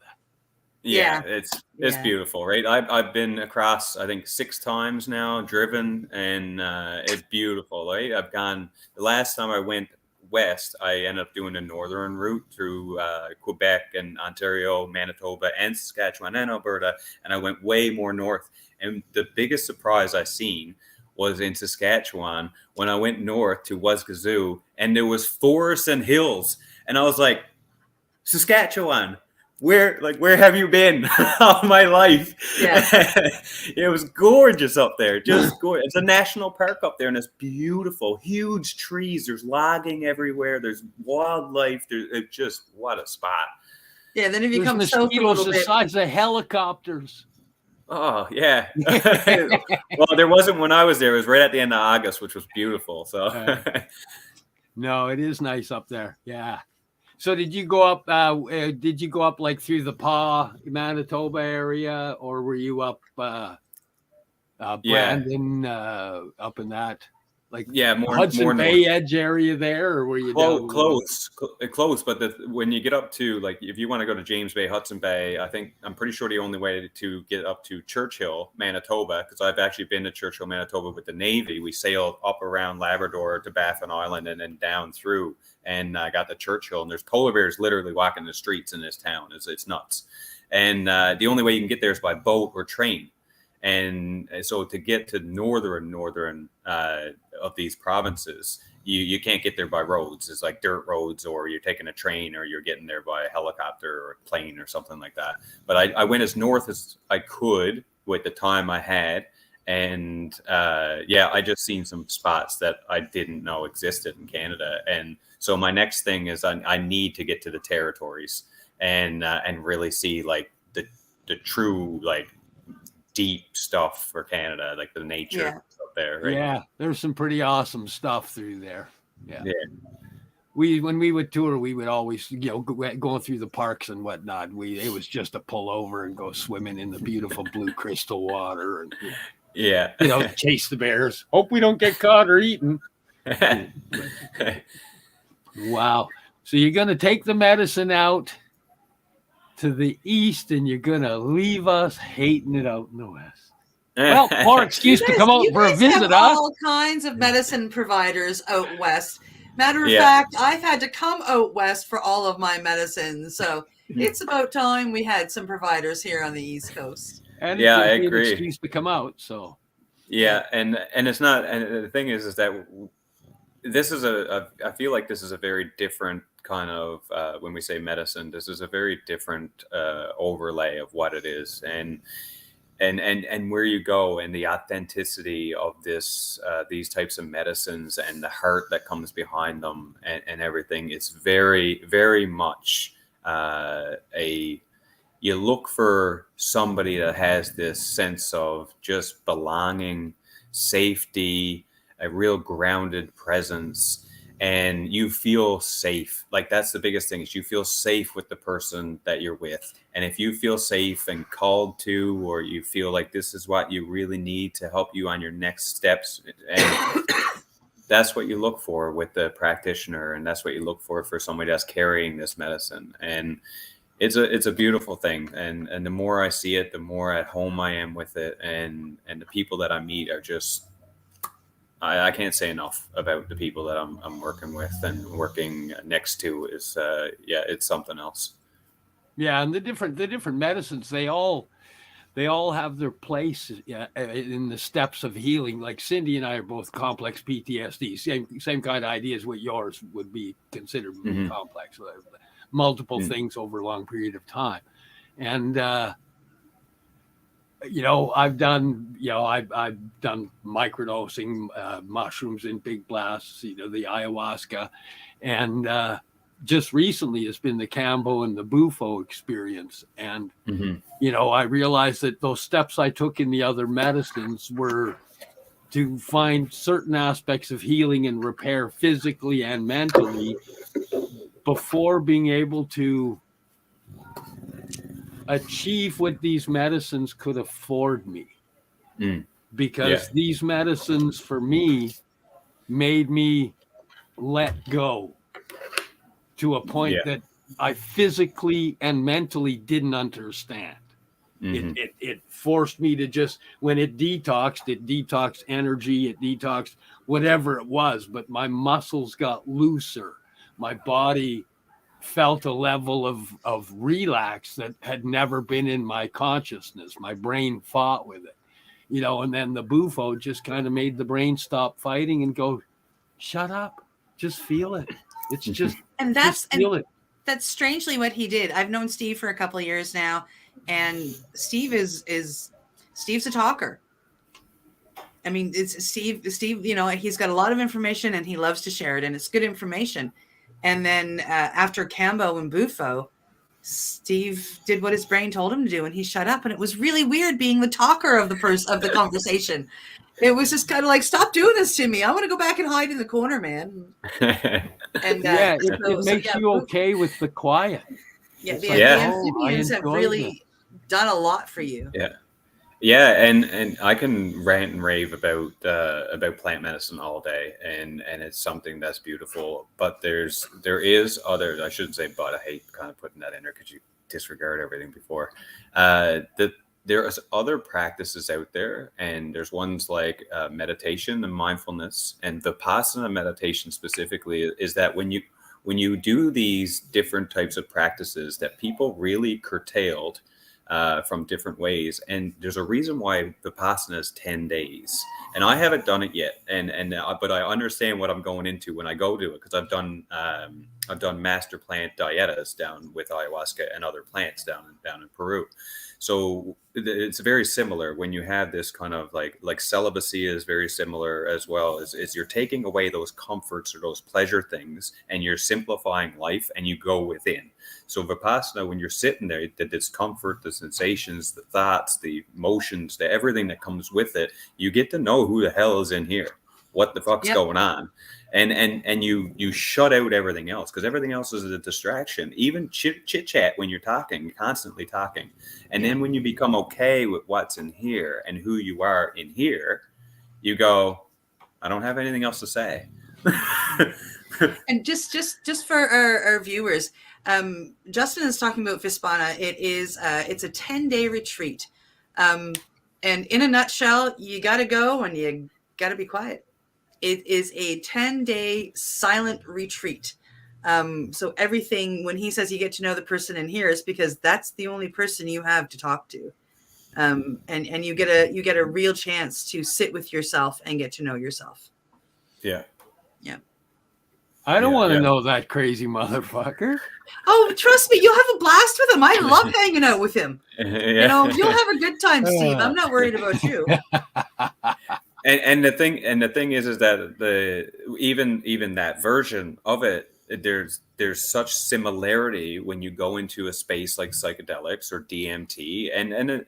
Yeah. It's beautiful, right? I've been across, I think 6 times now, driven, and it's beautiful, right? I've gone, the last time I went west, I ended up doing a northern route through Quebec and Ontario, Manitoba, and Saskatchewan and Alberta, and I went way more north. And the biggest surprise I seen was in Saskatchewan when I went north to Waskazoo, and there was forests and hills, and I was like, Saskatchewan, where have you been all my life? Yeah. It was gorgeous up there, just gorgeous. It's a national park up there, and it's beautiful, huge trees. There's logging everywhere. There's wildlife. It's just, what a spot. Yeah, then if you come south a little bit, the size of helicopters. Oh yeah. Well, there wasn't when I was there. It was right at the end of August, which was beautiful. So no, it is nice up there. Yeah. So did you go up? Did you go up like through the Manitoba area, or were you up Brandon, up in that, like more Hudson more Bay north. Edge area there, or were you close? But when you get up to, like, if you want to go to James Bay, Hudson Bay, I'm pretty sure the only way to get up to Churchill, Manitoba, because I've actually been to Churchill, Manitoba with the Navy. We sailed up around Labrador to Baffin Island and then down through, and I got to Churchill, and there's polar bears literally walking the streets in this town. It's nuts. And the only way you can get there is by boat or train. And so to get to northern of these provinces, you can't get there by roads. It's like dirt roads, or you're taking a train, or you're getting there by a helicopter or a plane or something like that. But I went as north as I could with the time I had. And I just seen some spots that I didn't know existed in Canada. And so my next thing is I need to get to the territories and really see like the true, like, deep stuff for Canada, like the nature up there. Right? Yeah, there's some pretty awesome stuff through there. Yeah. When we would tour, we would always, going through the parks and whatnot. It was just to pull over and go swimming in the beautiful blue crystal water, and chase the bears. Hope we don't get caught or eaten. Wow. So you're gonna take the medicine out to the east, and you're gonna leave us hating it out in the west. Well, more excuse to come out for a visit, huh? All kinds of medicine providers out west. Matter of fact, I've had to come out west for all of my medicines, so it's about time we had some providers here on the East Coast. And I agree. An excuse to come out, so and it's not. And the thing is that this is I feel like this is a very different kind of when we say medicine, this is a very different overlay of what it is, and where you go, and the authenticity of these types of medicines, and the heart that comes behind them, and everything. It's very, very much you look for somebody that has this sense of just belonging, safety, a real grounded presence, and you feel safe. Like, that's the biggest thing, is you feel safe with the person that you're with. And if you feel safe and called to, or you feel like this is what you really need to help you on your next steps, and that's what you look for with the practitioner, and that's what you look for somebody that's carrying this medicine. And it's a beautiful thing, and the more I see it, the more at home I am with it, and the people that I meet are just, I can't say enough about the people that I'm working with and working next to. Is it's something else. Yeah, and the different medicines, they all have their place in the steps of healing. Like Cindy and I are both complex PTSD, same kind of idea as what yours would be considered complex, multiple things over a long period of time. And I've done microdosing, mushrooms in big blasts, the ayahuasca, and just recently it's been the Kambo and the Bufo experience. And, I realized that those steps I took in the other medicines were to find certain aspects of healing and repair physically and mentally before being able to achieve what these medicines could afford me. Because these medicines for me made me let go to a point that I physically and mentally didn't understand. It forced me to just, when it detoxed energy, it detoxed whatever it was, but my muscles got looser. My body felt a level of relax that had never been in my consciousness. My brain fought with it, and then the Bufo just kind of made the brain stop fighting and go, shut up, just feel it. It's just, and feel it. That's strangely what he did. I've known Steve for a couple of years now, and Steve's a talker. I mean, it's Steve, he's got a lot of information and he loves to share it, and it's good information. And then after Kambo and Bufo, Steve did what his brain told him to do, and he shut up. And it was really weird being the talker of the conversation. It was just kind of like, stop doing this to me. I want to go back and hide in the corner, man. And it makes you okay with the quiet. Yeah, the amphibians have really done a lot for you. Yeah, and I can rant and rave about plant medicine all day, and it's something that's beautiful. But there is other, I shouldn't say but, I hate kind of putting that in there because you disregard everything before. There's other practices out there, and there's ones like meditation and mindfulness, and Vipassana meditation specifically is that when you do these different types of practices that people really curtailed from different ways. And there's a reason why Vipassana is 10 days. And I haven't done it yet. But I understand what I'm going into when I go to it, because I've done master plant dietas down with ayahuasca and other plants down in Peru. So it's very similar when you have this kind of like celibacy is very similar as well, is you're taking away those comforts or those pleasure things, and you're simplifying life, and you go within. So Vipassana, when you're sitting there, the discomfort, the sensations, the thoughts, the emotions, the everything that comes with it, you get to know who the hell is in here, what the fuck's going on. And you shut out everything else, because everything else is a distraction. Even chit chat when you're talking, constantly talking. And then when you become okay with what's in here and who you are in here, you go, I don't have anything else to say. And just for our viewers, Justin is talking about Vipassana. It's a 10-day retreat. And in a nutshell, you got to go and you got to be quiet. It is a 10-day silent retreat. So everything, when he says you get to know the person in here, is because that's the only person you have to talk to. And you get a real chance to sit with yourself and get to know yourself. Yeah. Yeah. I don't Yeah, want to yeah. know that crazy motherfucker. Oh, trust me, you'll have a blast with him. I love hanging out with him. You know, you'll have a good time, Steve. I'm not worried about you. And the thing is that even that version of it, there's such similarity when you go into a space like psychedelics or DMT, and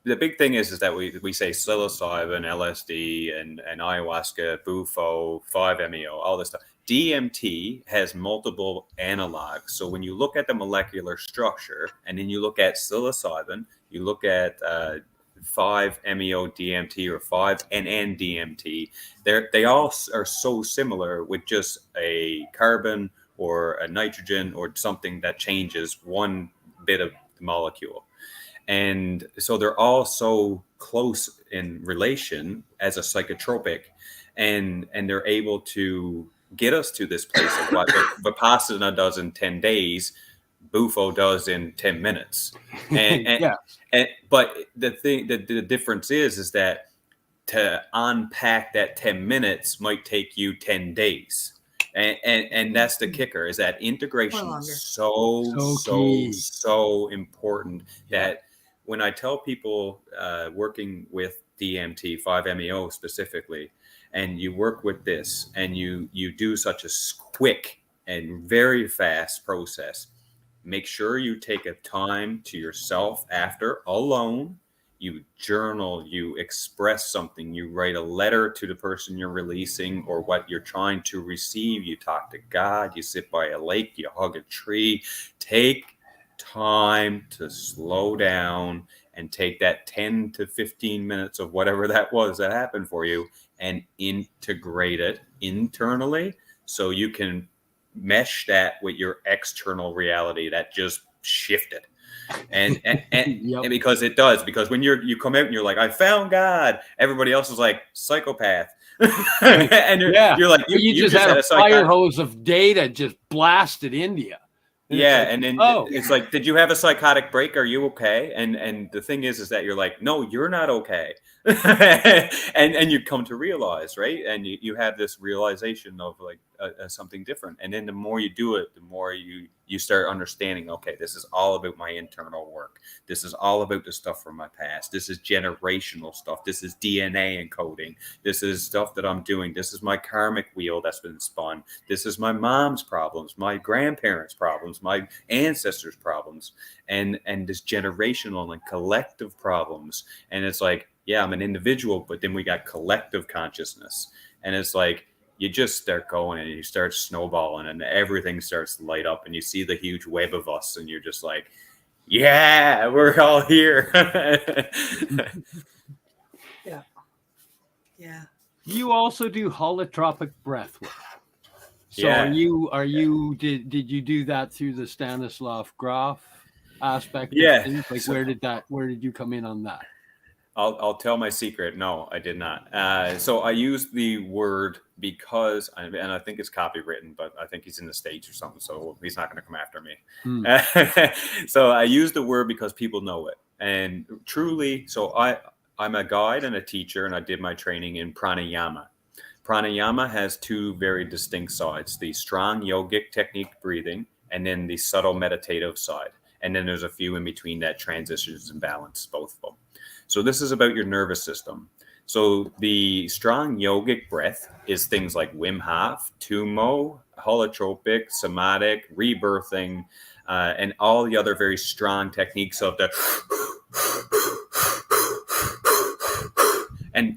the big thing is that we say psilocybin, LSD, and ayahuasca, bufo, 5-MeO, all this stuff. DMT has multiple analogs. So when you look at the molecular structure, and then you look at psilocybin, you look at 5-MeO DMT or 5-NN DMT, they all are so similar with just a carbon or a nitrogen or something that changes one bit of the molecule. And so they're all so close in relation as a psychotropic, and they're able to get us to this place of what Vipassana does in 10 days, Bufo does in 10 minutes. But the difference is that to unpack that 10 minutes might take you 10 days. And that's the kicker, is that integration is so important that when I tell people working with DMT, 5-MeO specifically, and you work with this and you do such a quick and very fast process, make sure you take a time to yourself after, alone. You journal, you express something, you write a letter to the person you're releasing or what you're trying to receive. You talk to God, you sit by a lake, you hug a tree. Take time to slow down and take that 10 to 15 minutes of whatever that was that happened for you and integrate it internally so you can mesh that with your external reality that just shifted. And because it does, because when you come out and you're like, I found God, everybody else is like, psychopath. And you're like, you just had a fire hose of data just blasted India. And and then it's like, did you have a psychotic break? Are you okay? And the thing is that you're like, no, you're not okay. and you come to realize, right? And you have this realization of like something different. And then the more you do it, the more you start understanding, okay, this is all about my internal work. This is all about the stuff from my past. This is generational stuff. This is DNA encoding. This is stuff that I'm doing. This is my karmic wheel that's been spun. This is my mom's problems, my grandparents' problems, my ancestors' problems, and this generational and collective problems. And it's like, yeah, I'm an individual, but then we got collective consciousness. And it's like, you just start going and you start snowballing and everything starts to light up and you see the huge web of us and you're just like, yeah, we're all here. Yeah. You also do holotropic breath work. So did you do that through the Stanislav Grof aspect of things? Like where did you come in on that? I'll tell my secret. No, I did not. So I use the word because, and I think it's copywritten, but I think he's in the States or something, so he's not going to come after me. So I use the word because people know it. And truly, so I'm a guide and a teacher, and I did my training in pranayama. Pranayama has two very distinct sides, the strong yogic technique breathing, and then the subtle meditative side. And then there's a few in between that transitions and balance, both of them. So this is about your nervous system. So the strong yogic breath is things like Wim Hof, Tumo, holotropic, somatic, rebirthing, and all the other very strong techniques of the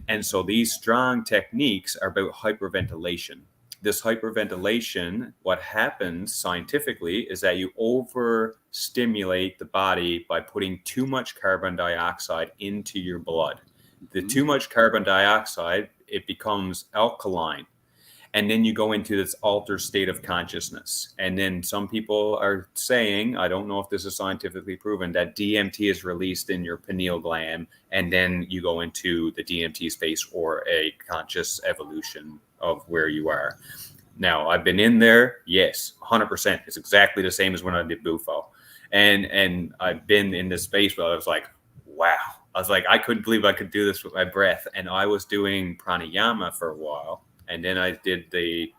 and so these strong techniques are about hyperventilation. This hyperventilation, what happens scientifically is that you overstimulate the body by putting too much carbon dioxide into your blood. The too much carbon dioxide, it becomes alkaline. And then you go into this altered state of consciousness. And then some people are saying, I don't know if this is scientifically proven, that DMT is released in your pineal gland. And then you go into the DMT space or a conscious evolution of where you are. Now, I've been in there. Yes, 100%. It's exactly the same as when I did Bufo. And I've been in this space where I was like, wow. I was like, I couldn't believe I could do this with my breath. And I was doing pranayama for a while. And then I did the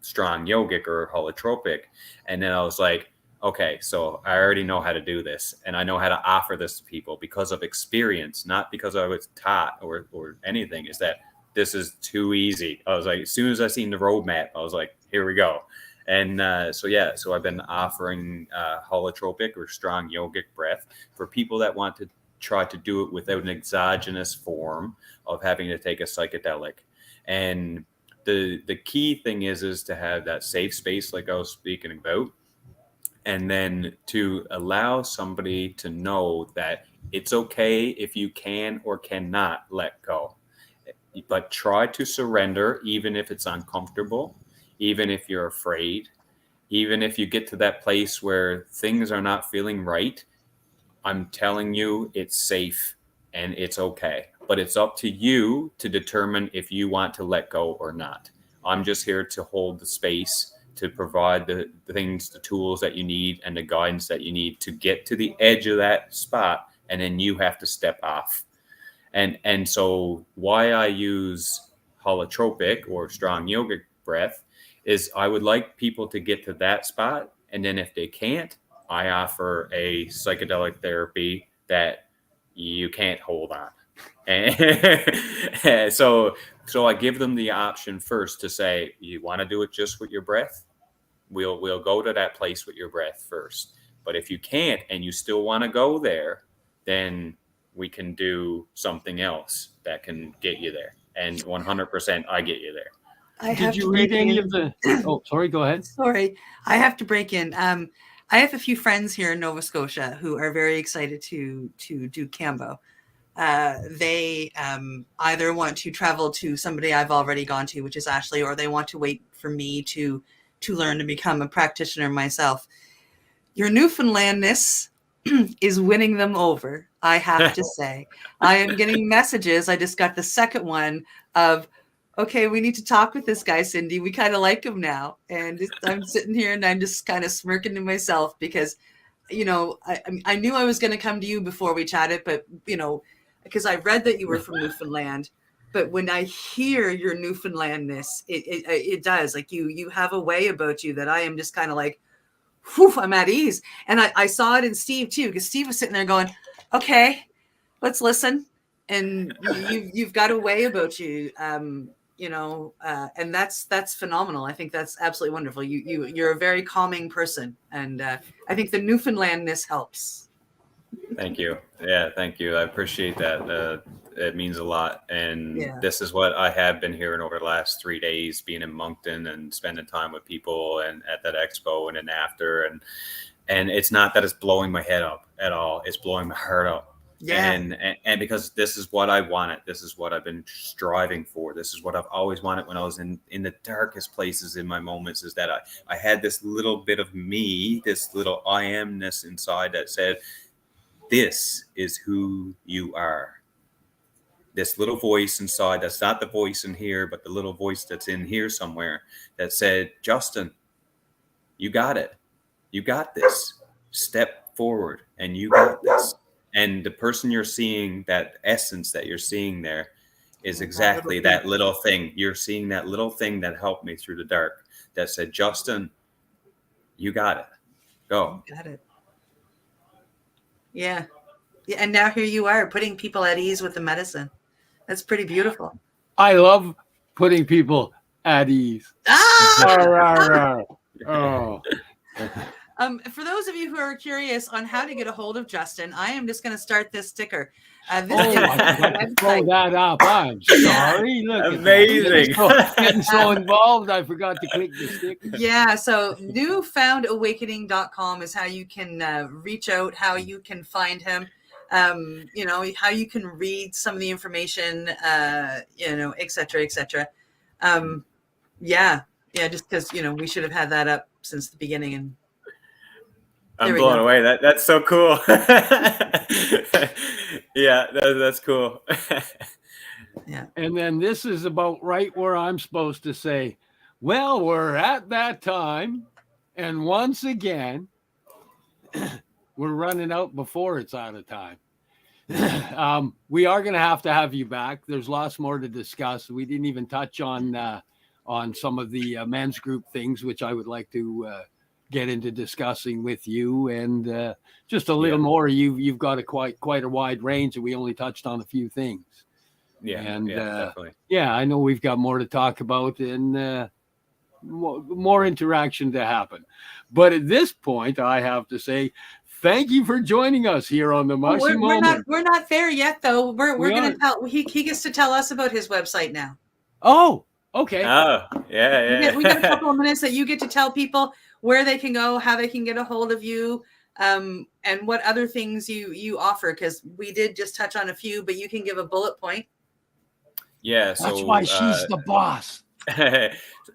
strong yogic or holotropic. And then I was like, okay, so I already know how to do this, and I know how to offer this to people because of experience, not because I was taught or anything. Is that this is too easy. I was like, as soon as I seen the roadmap, I was like, here we go. And so I've been offering holotropic or strong yogic breath for people that want to try to do it without an exogenous form of having to take a psychedelic. And the key thing is to have that safe space, like I was speaking about, and then to allow somebody to know that it's okay if you can or cannot let go, but try to surrender, even if it's uncomfortable, even if you're afraid, even if you get to that place where things are not feeling right. I'm telling you, it's safe and it's okay, but it's up to you to determine if you want to let go or not. I'm just here to hold the space, to provide the things, the tools that you need and the guidance that you need to get to the edge of that spot. And then you have to step off. And so why I use holotropic or strong yogic breath is I would like people to get to that spot. And then if they can't, I offer a psychedelic therapy that you can't hold on. And so I give them the option first to say, you want to do it just with your breath? We'll go to that place with your breath first. But if you can't and you still want to go there, then we can do something else that can get you there. And 100% I get you there. Did you read any of the... Oh, sorry, go ahead. Sorry, I have to break in. I have a few friends here in Nova Scotia who are very excited to do Kambo. They either want to travel to somebody I've already gone to, which is Ashley, or they want to wait for me to learn to become a practitioner myself. Your Newfoundlandness is winning them over, I have to say. I am getting messages. I just got the second one of, okay, we need to talk with this guy, Cindy. We kind of like him now. And I'm sitting here and I'm just kind of smirking to myself because, you know, I knew I was going to come to you before we chatted, but, you know, because I read that you were from Newfoundland. But when I hear your Newfoundlandness, it does. Like you have a way about you that I am just kind of like, whew, I'm at ease. And I saw it in Steve too, because Steve was sitting there going, okay, let's listen. And you've got a way about you, you know, and that's phenomenal. I think that's absolutely wonderful. You're a very calming person, and I think the Newfoundlandness helps. Thank you. Yeah, thank you. I appreciate that. It means a lot. And This is what I have been hearing over the last 3 days, being in Moncton and spending time with people and at that expo and then after. And it's not that it's blowing my head up at all. It's blowing my heart up. Yeah. And because this is what I wanted. This is what I've been striving for. This is what I've always wanted when I was in the darkest places in my moments, is that I had this little bit of me, this little I amness inside that said, this is who you are. This little voice inside, that's not the voice in here, but the little voice that's in here somewhere that said, Justin, you got it. You got this. Step forward and you got this. And the person you're seeing, that essence that you're seeing there, is exactly that little thing. You're seeing that little thing that helped me through the dark, that said, Justin, you got it. Go. You got it. Yeah. And now here you are putting people at ease with the medicine. That's pretty beautiful. I love putting people at ease. Ah! Oh. For those of you who are curious on how to get a hold of Justin, I am just going to start this sticker. Throw that up. I'm sorry. Look, amazing. Getting so involved, I forgot to click the sticker. Yeah, so newfoundawakening.com is how you can reach out, how you can find him, you know, how you can read some of the information, you know, et cetera, et cetera. Yeah, just because, you know, we should have had that up since the beginning. And I'm blown away. That's so cool. Yeah, that's cool. Yeah. And then this is about right where I'm supposed to say, well, we're at that time. And once again, we're running out before it's out of time. We are going to have you back. There's lots more to discuss. We didn't even touch on on some of the men's group things, which I would like to get into discussing with you, and just a little more. You've got quite a wide range, and we only touched on a few things. Definitely. I know we've got more to talk about and more interaction to happen. But at this point, I have to say thank you for joining us here on the Mushie Moment. We're not there yet, though. We're going to tell. He gets to tell us about his website now. Oh, okay. Oh, yeah. We got a couple of minutes that you get to tell people where they can go, how they can get a hold of you, and what other things you offer. Because we did just touch on a few, but you can give a bullet point. Yeah, so that's why she's the boss.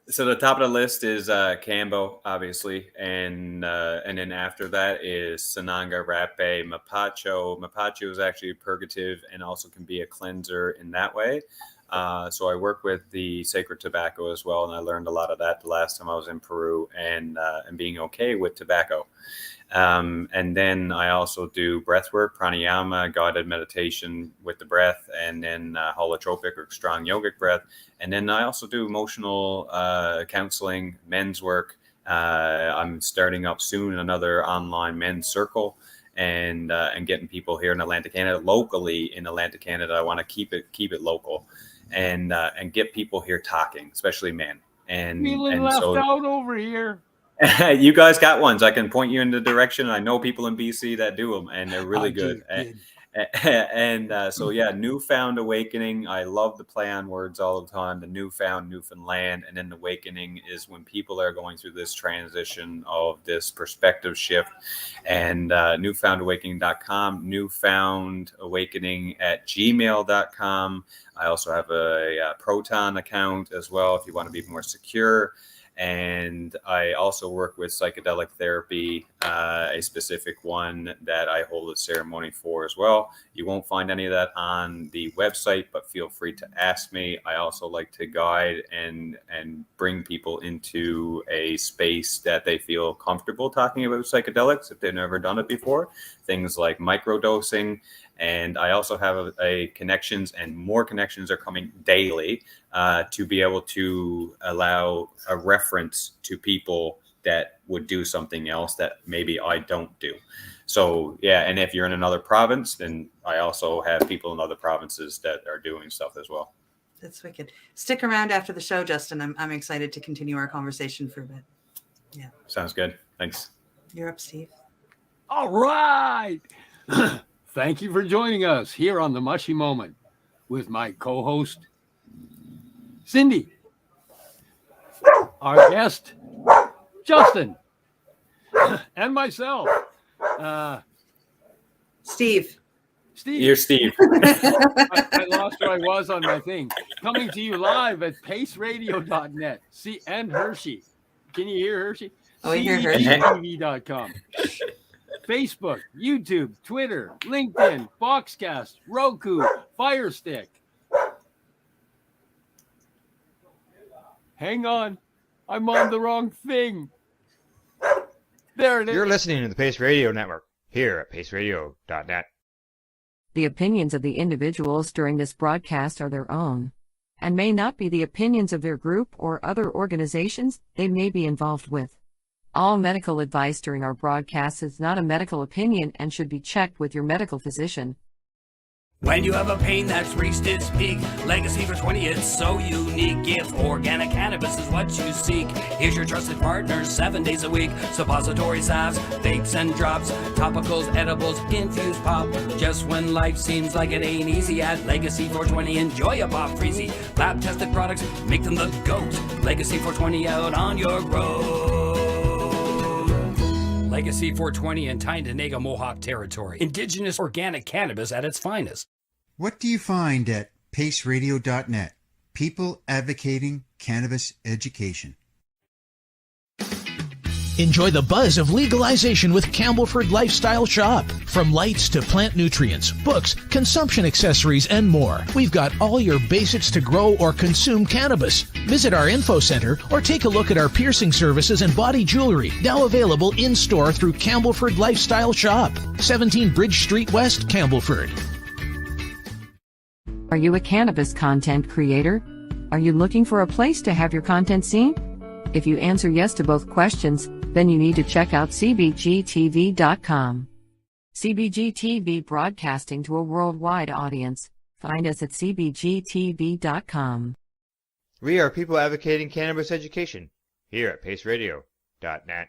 So the top of the list is Kambo, obviously, and then after that is Sananga, Rapé, Mapacho. Mapacho is actually a purgative and also can be a cleanser in that way. So I work with the sacred tobacco as well, and I learned a lot of that the last time I was in Peru, and being okay with tobacco. And then I also do breath work, pranayama, guided meditation with the breath, and then holotropic or strong yogic breath. And then I also do emotional counseling, men's work. I'm starting up soon another online men's circle, and getting people here in Atlantic Canada, locally in Atlantic Canada. I want to keep it local, and get people here talking, especially men. And left out over here. You guys got ones. I can point you in the direction. I know people in BC that do them, and they're really good. So newfound awakening. I love to play on words all the time. The newfound, Newfoundland, and then awakening is when people are going through this transition of this perspective shift. And newfoundawakening.com, newfoundawakening@gmail.com. I also have a Proton account as well if you want to be more secure. And I also work with psychedelic therapy, a specific one that I hold a ceremony for as well. You won't find any of that on the website, but feel free to ask me. I also like to guide and bring people into a space that they feel comfortable talking about psychedelics if they've never done it before. Things like microdosing. And I also have a connections, and more connections are coming daily to be able to allow a reference to people that would do something else that maybe I don't do. So, and if you're in another province, then I also have people in other provinces that are doing stuff as well. That's wicked. Stick around after the show, Justin. I'm excited to continue our conversation for a bit. Yeah. Sounds good. Thanks. You're up, Steve. All right. Thank you for joining us here on the Mushie Moment with my co-host, Cindy, our guest, Justin, and myself, Steve. You're Steve. I lost where I was on my thing. Coming to you live at paceradio.net. See, and Hershey. Can you hear Hershey? Oh, you hear Hershey. CETV.com. Facebook, YouTube, Twitter, LinkedIn, Boxcast, Roku, Fire Stick. Hang on. I'm on the wrong thing. There it is. You're listening to the Pace Radio Network here at paceradio.net. The opinions of the individuals during this broadcast are their own, and may not be the opinions of their group or other organizations they may be involved with. All medical advice during our broadcast is not a medical opinion and should be checked with your medical physician. When you have a pain that's reached its peak, Legacy for 20, it's so unique. If organic cannabis is what you seek, here's your trusted partner 7 days a week. Suppository salves, vapes and drops, topicals, edibles, infused pop. Just when life seems like it ain't easy, at Legacy 420, enjoy a pop freezy. Lab tested products, make them the GOAT. Legacy 420 out on your road. Legacy 420 in Tyendinaga Mohawk territory. Indigenous organic cannabis at its finest. What do you find at paceradio.net? People advocating cannabis education. Enjoy the buzz of legalization with Campbellford Lifestyle Shop. From lights to plant nutrients, books, consumption accessories, and more. We've got all your basics to grow or consume cannabis. Visit our info center or take a look at our piercing services and body jewelry, now available in-store through Campbellford Lifestyle Shop. 17 Bridge Street West, Campbellford. Are you a cannabis content creator? Are you looking for a place to have your content seen? If you answer yes to both questions, then you need to check out cbgtv.com. CBGTV, broadcasting to a worldwide audience. Find us at cbgtv.com. We are people advocating cannabis education here at paceradio.net.